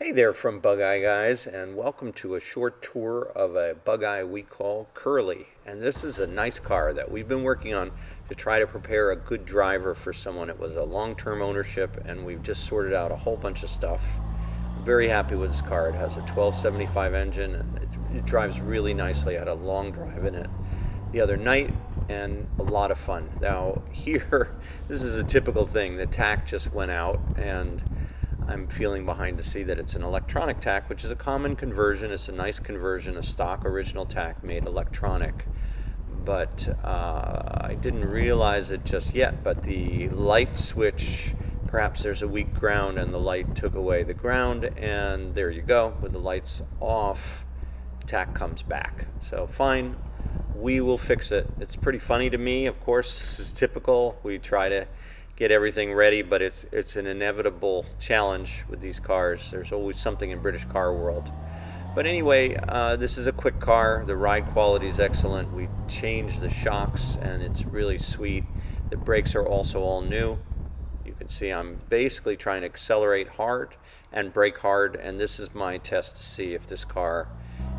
Hey there from Bugeye guys, and welcome to a short tour of a Bugeye we call Curly. And this is a nice car that we've been working on to try to prepare a good driver for someone. It was a long-term ownership and we've just sorted out a whole bunch of stuff. I'm very happy with this car. It has a 1275 engine and it drives really nicely. I had a long drive in it the other night and a lot of fun. Now here, this is a typical thing. The tach just went out and I'm feeling behind to see that it's an electronic tach, which is a common conversion. It's a nice conversion, a stock original tach made electronic. But I didn't realize it just yet, but the light switch, perhaps there's a weak ground and the light took away the ground, and there you go. With the lights off, tach comes back. So fine, we will fix it. It's pretty funny to me, of course. This is typical. We try to get everything ready, but it's an inevitable challenge with these cars. There's always something in British car world. But anyway, this is a quick car. The ride quality is excellent. We changed the shocks and it's really sweet. The brakes are also all new. You can see I'm basically trying to accelerate hard and brake hard, and this is my test to see if this car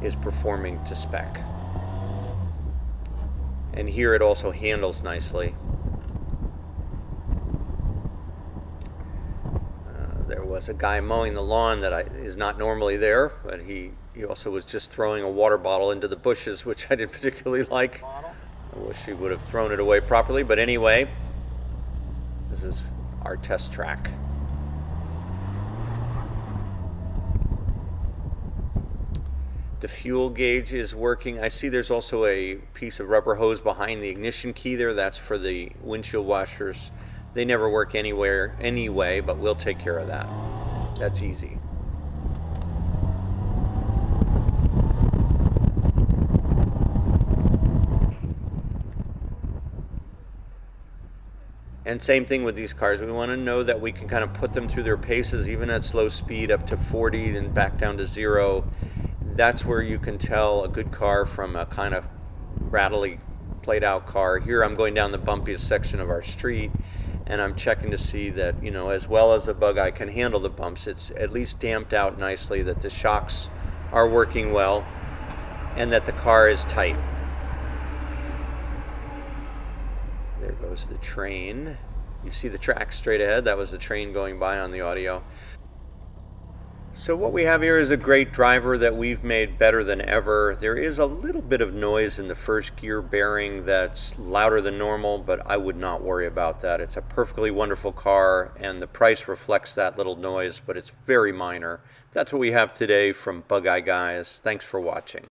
is performing to spec. And here it also handles nicely. There was a guy mowing the lawn that is not normally there, but he also was just throwing a water bottle into the bushes, which I didn't particularly like. I wish he would have thrown it away properly, but anyway, this is our test track. The fuel gauge is working. I see there's also a piece of rubber hose behind the ignition key there. That's for the windshield washers. They never work anywhere anyway, but we'll take care of that. That's easy. And same thing with these cars. We want to know that we can kind of put them through their paces, even at slow speed, up to 40 and back down to 0. That's where you can tell a good car from a kind of rattly, played out car. Here I'm going down the bumpiest section of our street, and I'm checking to see that, you know, as well as a Bugeye can handle the bumps, it's at least damped out nicely, that the shocks are working well, and that the car is tight. There goes the train. You see the track straight ahead. That was the train going by on the audio. So what we have here is a great driver that we've made better than ever. There is a little bit of noise in the first gear bearing that's louder than normal, but I would not worry about that. It's a perfectly wonderful car, and the price reflects that little noise, but it's very minor. That's what we have today from Bugeye guys. Thanks for watching.